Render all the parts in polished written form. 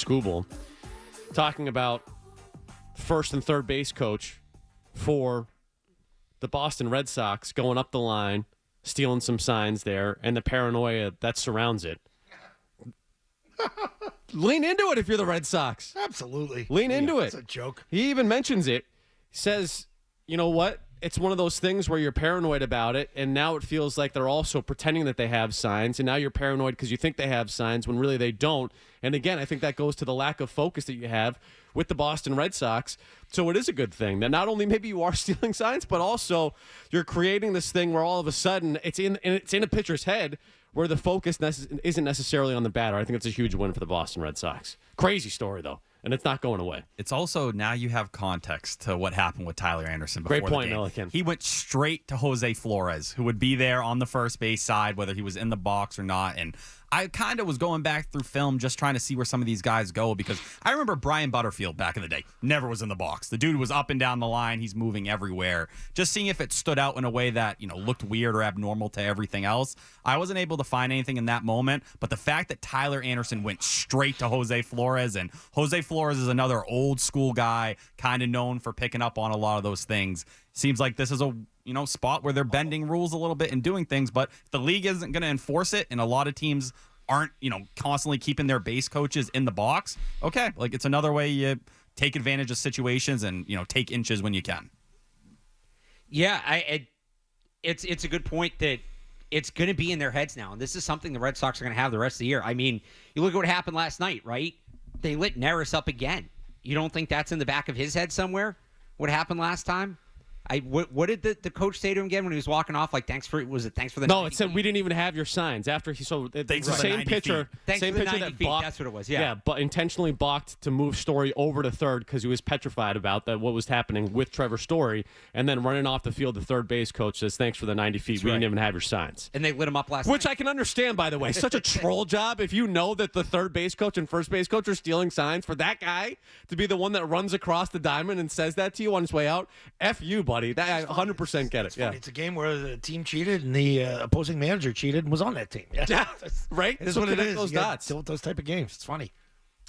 Scooble, talking about first and third base coach for the Boston Red Sox going up the line, stealing some signs there, and the paranoia that surrounds it. Lean into it if you're the Red Sox. Absolutely. Lean into it. It's a joke. He even mentions it. He says, you know what? It's one of those things where you're paranoid about it, and now it feels like they're also pretending that they have signs, and now you're paranoid because you think they have signs when really they don't. And again, I think that goes to the lack of focus that you have with the Boston Red Sox. So it is a good thing that not only maybe you are stealing signs, but also you're creating this thing where all of a sudden it's in a pitcher's head where the focus isn't necessarily on the batter. I think it's a huge win for the Boston Red Sox. Crazy story, though, and it's not going away. It's also, now you have context to what happened with Tyler Anderson before Great point, the game. Milliken. He went straight to Jose Flores, who would be there on the first base side, whether he was in the box or not, and I kind of was going back through film just trying to see where some of these guys go, because I remember Brian Butterfield back in the day never was in the box. The dude was up and down the line. He's moving everywhere. Just seeing if it stood out in a way that, looked weird or abnormal to everything else. I wasn't able to find anything in that moment, but the fact that Tyler Anderson went straight to Jose Flores, and Jose Flores is another old school guy, kind of known for picking up on a lot of those things. Seems like this is a spot where they're bending rules a little bit and doing things, but if the league isn't going to enforce it, and a lot of teams aren't, constantly keeping their base coaches in the box, okay, like it's another way you take advantage of situations and, take inches when you can. Yeah, it's a good point that it's going to be in their heads now, and this is something the Red Sox are going to have the rest of the year. I mean, you look at what happened last night, right? They lit Neris up again. You don't think that's in the back of his head somewhere? What happened last time? What did the coach say to him again when he was walking off? Like, thanks for the No, it said we didn't even have your signs after he. So it's the same pitcher, same pitcher that balked. That's what it was. Yeah, but intentionally balked to move Story over to third because he was petrified about what was happening with Trevor Story, and then running off the field, the third base coach says, "Thanks for the 90 feet. That's we right. didn't even have your signs." And they lit him up last Which night. I can understand, by the way. Such a troll job if you know that the third base coach and first base coach are stealing signs, for that guy to be the one that runs across the diamond and says that to you on his way out. F you, buddy. That I 100% get it. It's a game where the team cheated and the opposing manager cheated and was on that team. Yeah, right? It is So what it connect is. those You gotta dots. deal with those type of games. It's funny.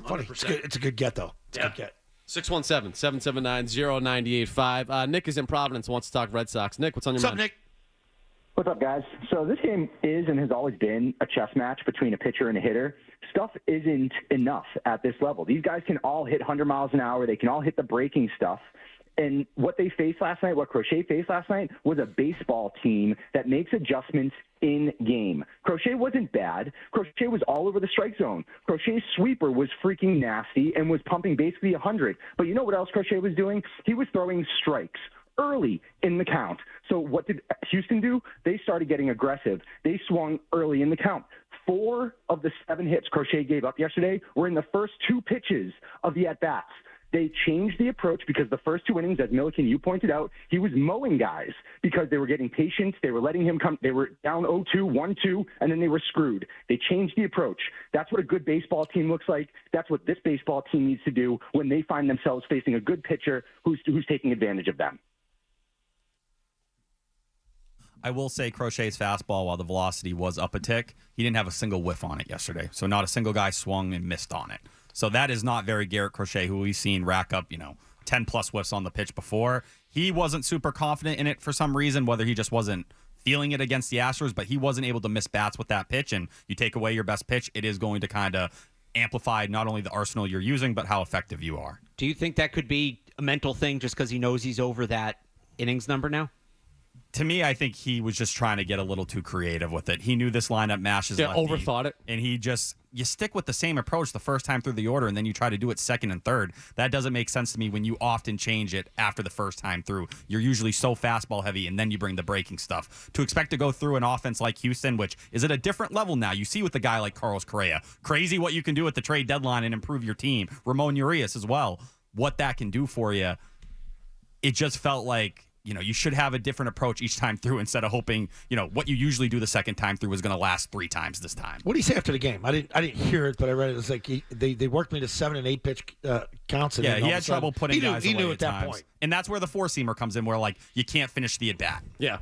Funny. 100%. It's a good get, though. It's a good get. 617-779-0985. Nick is in Providence, wants to talk Red Sox. Nick, what's on your What's up, mind? Nick? What's up, guys? So this game is and has always been a chess match between a pitcher and a hitter. Stuff isn't enough at this level. These guys can all hit 100 miles an hour. They can all hit the breaking stuff. And what they faced last night, what Crochet faced last night, was a baseball team that makes adjustments in game. Crochet wasn't bad. Crochet was all over the strike zone. Crochet's sweeper was freaking nasty and was pumping basically 100. But you know what else Crochet was doing? He was throwing strikes early in the count. So what did Houston do? They started getting aggressive. They swung early in the count. 4 of the 7 hits Crochet gave up yesterday were in the first 2 pitches of the at-bats. They changed the approach because the first 2 innings, as Milliken, you pointed out, he was mowing guys because they were getting patient. They were letting him come. They were down 0-2, 1-2, and then they were screwed. They changed the approach. That's what a good baseball team looks like. That's what this baseball team needs to do when they find themselves facing a good pitcher who's taking advantage of them. I will say Crochet's fastball, while the velocity was up a tick, he didn't have a single whiff on it yesterday. So not a single guy swung and missed on it. So that is not very Garrett Crochet, who we've seen rack up, 10-plus whiffs on the pitch before. He wasn't super confident in it for some reason, whether he just wasn't feeling it against the Astros, but he wasn't able to miss bats with that pitch. And you take away your best pitch, it is going to kind of amplify not only the arsenal you're using, but how effective you are. Do you think that could be a mental thing just because he knows he's over that innings number now? To me, I think he was just trying to get a little too creative with it. He knew this lineup mashes lefty. Overthought it. And you stick with the same approach the first time through the order, and then you try to do it second and third. That doesn't make sense to me when you often change it after the first time through. You're usually so fastball heavy, and then you bring the breaking stuff. To expect to go through an offense like Houston, which is at a different level now. You see with a guy like Carlos Correa. Crazy what you can do at the trade deadline and improve your team. Ramon Urias as well. What that can do for you. It just felt like, you should have a different approach each time through instead of hoping, what you usually do the second time through was going to last 3 times this time. What did he say after the game? I didn't hear it, but I read it. It was like they worked me to 7 and 8 pitch counts. And yeah, he had trouble putting guys away he knew at at that times. point. And that's where the 4-seamer comes in, where you can't finish the at bat. Yeah.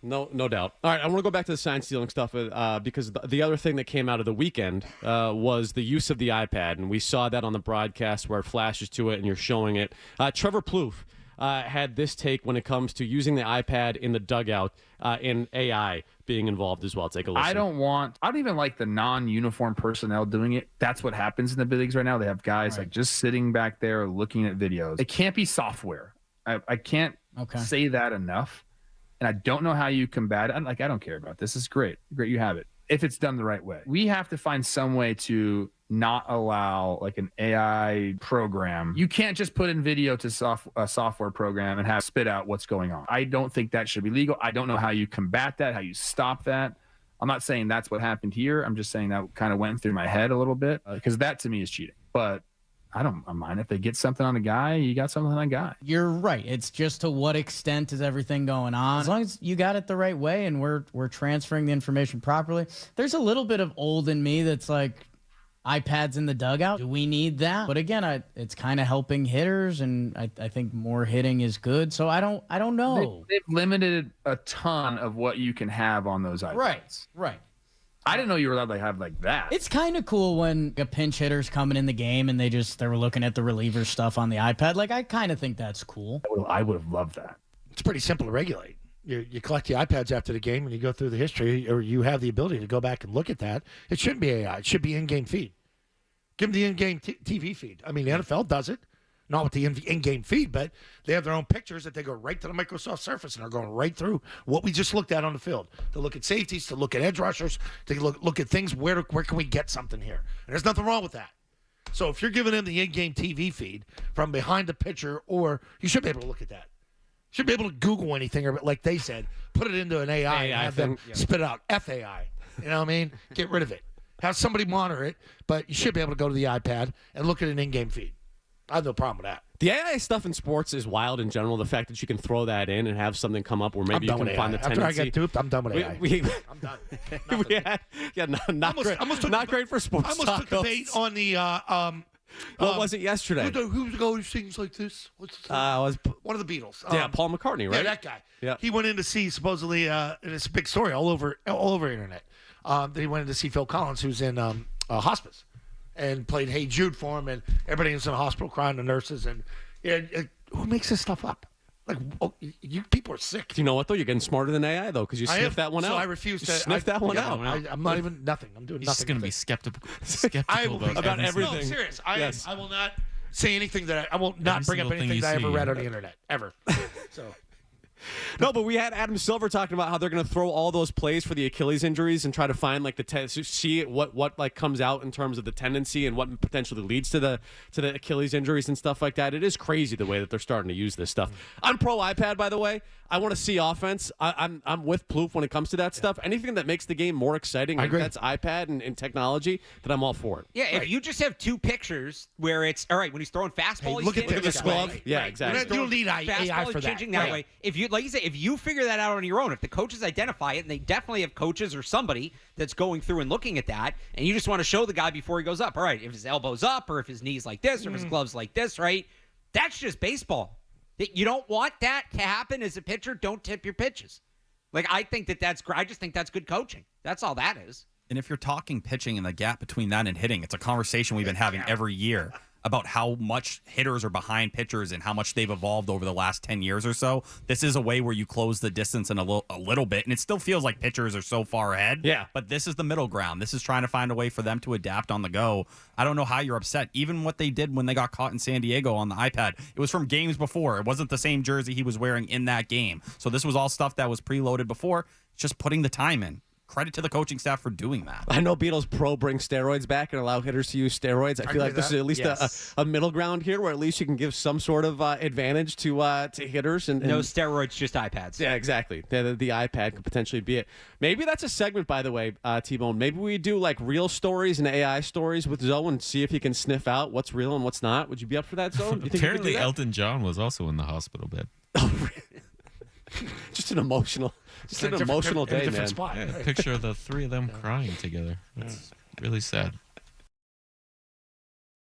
No doubt. All right, I want to go back to the sign stealing stuff because the other thing that came out of the weekend was the use of the iPad, and we saw that on the broadcast where it flashes to it and you're showing it. Trevor Plouffe had this take when it comes to using the iPad in the dugout and AI being involved as well. Take a listen. I don't even like the non-uniform personnel doing it. That's what happens in the big leagues right now. They have guys like just sitting back there looking at videos. It can't be software. I can't say that enough. And I don't know how you combat it. I don't care about this. It's great. Great you have it. If it's done the right way. We have to find some way to not allow like an AI program. You can't just put in video to a software program and have spit out what's going on. I don't think that should be legal. I don't know how you combat that, how you stop that. I'm not saying that's what happened here. I'm just saying that kind of went through my head a little bit because that to me is cheating. But I don't mind if they get something on a guy, you got something on a guy. You're right. It's just to what extent is everything going on. As long as you got it the right way and we're transferring the information properly. There's a little bit of old in me that's like iPads in the dugout. Do we need that? But again, it's kind of helping hitters, and I think more hitting is good. So I don't know. They've limited a ton of what you can have on those iPads. Right. I didn't know you were allowed to have like that. It's kind of cool when a pinch hitter's coming in the game and they were looking at the reliever stuff on the iPad. Like, I kind of think that's cool. I would have loved that. It's pretty simple to regulate. You collect the iPads after the game and you go through the history, or you have the ability to go back and look at that. It shouldn't be AI. It should be in-game feed. Give them the in-game TV feed. I mean, the NFL does it. Not with the in-game feed, but they have their own pictures that they go right to the Microsoft Surface and are going right through what we just looked at on the field. To look at safeties, to look at edge rushers, to look at things, where can we get something here? And there's nothing wrong with that. So if you're giving them the in-game TV feed from behind the pitcher, or you should be able to look at that. You should be able to Google anything, or like they said, put it into an AI and have them spit it out. FAI. You know what I mean? Get rid of it. Have somebody monitor it, but you should be able to go to the iPad and look at an in-game feed. I have no problem with that. The AI stuff in sports is wild in general. The fact that you can throw that in and have something come up where maybe you can find the tendency. After I get duped, I'm done with AI. I'm done. Not great for sports. I almost took the bait on the. What was it yesterday? Who's going to things like this? What's was one of the Beatles? Paul McCartney, right? Yeah, that guy. Yeah. He went in to see supposedly, and it's a big story all over internet. He went in to see Phil Collins, who's in hospice, and played Hey Jude for him, and everybody was in the hospital crying, the nurses, and who makes this stuff up? Like, you people are sick. Do you know what though? You're getting smarter than AI though, because you sniffed that one out. So I refuse to sniff that one out. I'm not even nothing. I'm doing He's nothing. just going to be skeptical about everything. No, serious. Yes. I will not say anything that I will not bring up single thing anything you that I ever see. read on the internet ever. So. No, but we had Adam Silver talking about how they're going to throw all those plays for the Achilles injuries and try to find like see what like comes out in terms of the tendency and what potentially leads to the Achilles injuries and stuff like that. It is crazy the way that they're starting to use this stuff. I'm pro iPad, by the way. I want to see offense. I'm with Plouffe when it comes to that stuff. Anything that makes the game more exciting, I agree. that's iPad and technology, then I'm all for it. Yeah, if you just have two pictures where it's all right when he's throwing fastball, he's look at changing this that glove. way. Yeah, exactly. You don't need AI Fastball for is that. changing that way. If you, like you say, if you figure that out on your own, if the coaches identify it, and they definitely have coaches or somebody that's going through and looking at that, and you just want to show the guy before he goes up, all right, if his elbow's up or if his knee's like this or if his glove's like this, right? That's just baseball. You don't want that to happen as a pitcher. Don't tip your pitches. Like, I think that's I just think that's good coaching. That's all that is. And if you're talking pitching and the gap between that and hitting, it's a conversation we've been having every year about how much hitters are behind pitchers and how much they've evolved over the last 10 years or so. This is a way where you close the distance in a little bit, and it still feels like pitchers are so far ahead. Yeah. But this is the middle ground. This is trying to find a way for them to adapt on the go. I don't know how you're upset. Even what they did when they got caught in San Diego on the iPad, it was from games before. It wasn't the same jersey he was wearing in that game. So this was all stuff that was preloaded before. It's just putting the time in. Credit to the coaching staff for doing that. I know Beatles Pro bring steroids back and allow hitters to use steroids. I feel like this is at least a middle ground here where at least you can give some sort of advantage to hitters. And No steroids, just iPads. Yeah, exactly. The iPad could potentially be it. Maybe that's a segment, by the way, T-Bone. Maybe we do like real stories and AI stories with Zoe and see if he can sniff out what's real and what's not. Would you be up for that, Zoe? You think Apparently, you could do that? Elton John was also in the hospital bed. Just an emotional day, man. Spot. Yeah, picture of the three of them crying together. It's really sad.